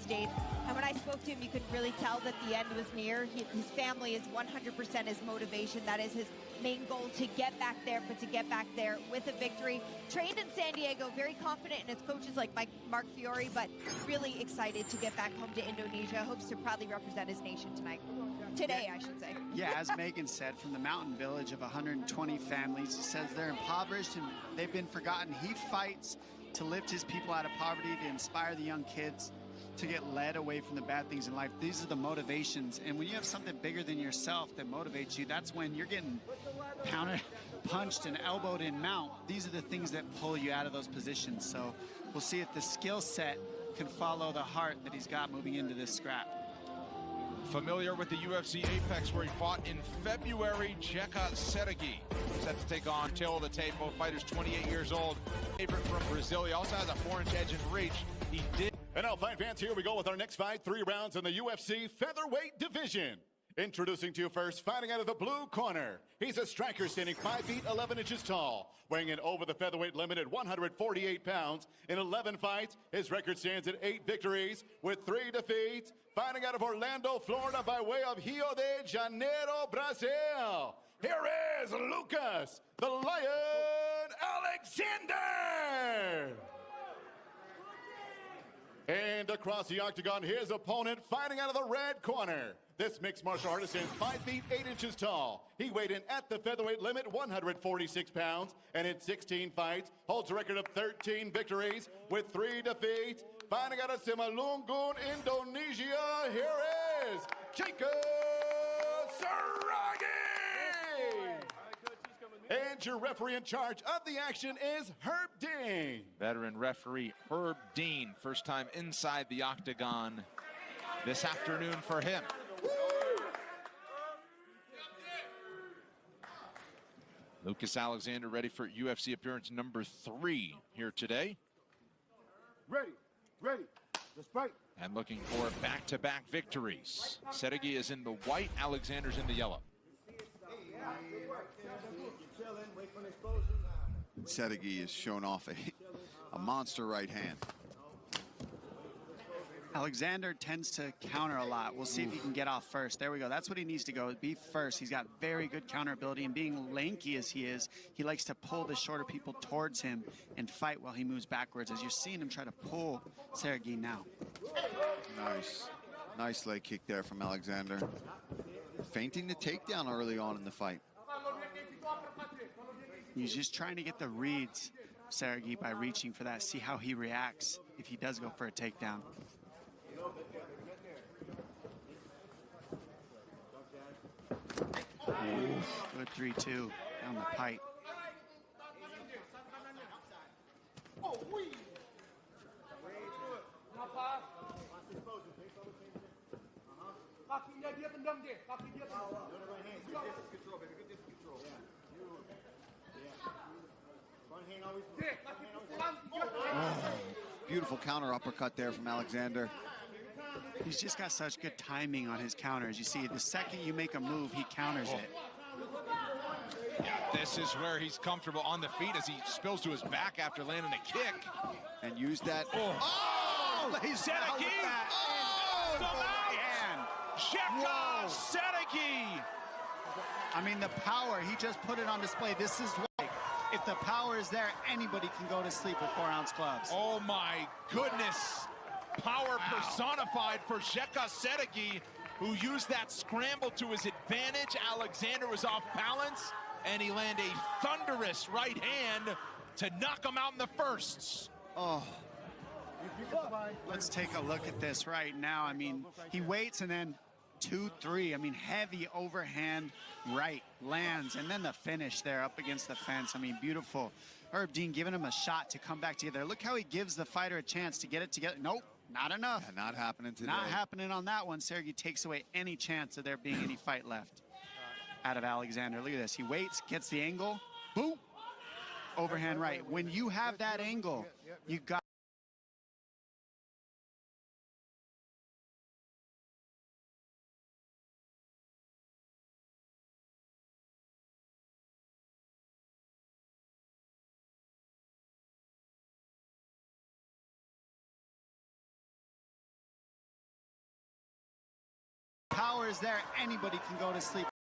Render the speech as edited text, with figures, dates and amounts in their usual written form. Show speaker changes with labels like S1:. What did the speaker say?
S1: States. And when I spoke to him, you could really tell that the end was near. His family is 100% his motivation. That is his main goal, to get back there, but to get back there with a victory. Trained in San Diego, very confident in his coaches like Mark Fiore, but really excited to get back home to Indonesia. Hopes to proudly represent his nation tonight. Today, I should say.
S2: Yeah, as Megan said, from the mountain village of 120 families, he says they're impoverished and they've been forgotten. He fights to lift his people out of poverty, to inspire the young kids to get led away from the bad things in life. These are the motivations. And when you have something bigger than yourself that motivates you, that's when you're getting pounded, punched, and elbowed in mount. These are the things that pull you out of those positions. So we'll see if the skill set can follow the heart that he's got moving into this scrap.
S3: Familiar with the UFC Apex, where he fought in February, Jeka saragih set to take on tail of the tape. Both fighters 28 years old. Favorite from Brazil. He also has a 4-inch edge in reach. He did.
S4: And now, fight fans, here we go with our next fight. 3 rounds in the UFC featherweight division. Introducing to you first, fighting out of the blue corner. He's a striker standing 5 feet 11 inches tall, weighing in over the featherweight limit at 148 pounds. In 11 fights, his record stands at 8 victories with 3 defeats. Fighting out of Orlando, Florida by way of Rio de Janeiro, Brazil. Here is Lucas, the Lion Alexander. And across the octagon, his opponent fighting out of the red corner. This mixed martial artist is 5 feet 8 inches tall. He weighed in at the featherweight limit, 146 pounds, and in 16 fights, holds a record of 13 victories with 3 defeats. Fighting out of Simalungun, Indonesia, here is jeka saragih. And your referee in charge of the action is Herb Dean.
S3: Veteran referee Herb Dean, first time inside the octagon this afternoon for him. Lucas Alexander ready for UFC appearance number 3 here today.
S5: Ready, let's fight.
S3: And looking for back-to-back victories. Saragih is in the white, Alexander's in the yellow.
S6: Saragih has shown off a monster right hand.
S2: Alexander tends to counter a lot. We'll see if he can get off first. There we go. That's what he needs to go, be first. He's got very good counter ability, and being lanky as he is, he likes to pull the shorter people towards him and fight while he moves backwards, as you're seeing him try to pull Saragih now.
S6: Nice leg kick there from Alexander. Feinting the takedown early on in the fight.
S2: He's just trying to get the reads, Saragih, by reaching for that, see how he reacts if he does go for a takedown. Good 3-2 down the pipe.
S6: Beautiful counter uppercut there from Alexander.
S2: He's just got such good timing on his counters. You see, the second you make a move, he counters it.
S3: Yeah, this is where he's comfortable on the feet as he spills to his back after landing a kick.
S6: And use that.
S3: Saragih! Jeka saragih!
S2: I mean, the power, he just put it on display. This is why, if the power is there, anybody can go to sleep with 4-ounce gloves.
S3: Oh my goodness. Power personified for Jeka saragih, who used that scramble to his advantage. Alexander was off balance, and he landed a thunderous right hand to knock him out in the firsts.
S6: Oh.
S2: Let's take a look at this right now. I mean, he waits and then 2-3. I mean, heavy overhand right lands, and then the finish there up against the fence. I mean, beautiful. Herb Dean giving him a shot to come back together. Look how he gives the fighter a chance to get it together. Nope, not enough.
S6: Yeah, not happening today.
S2: Not happening on that one. Saragih takes away any chance of there being any fight left out of Alexander. Look at this. He waits, gets the angle, boom, overhand right. When you have that angle, you got power is there, anybody can go to sleep.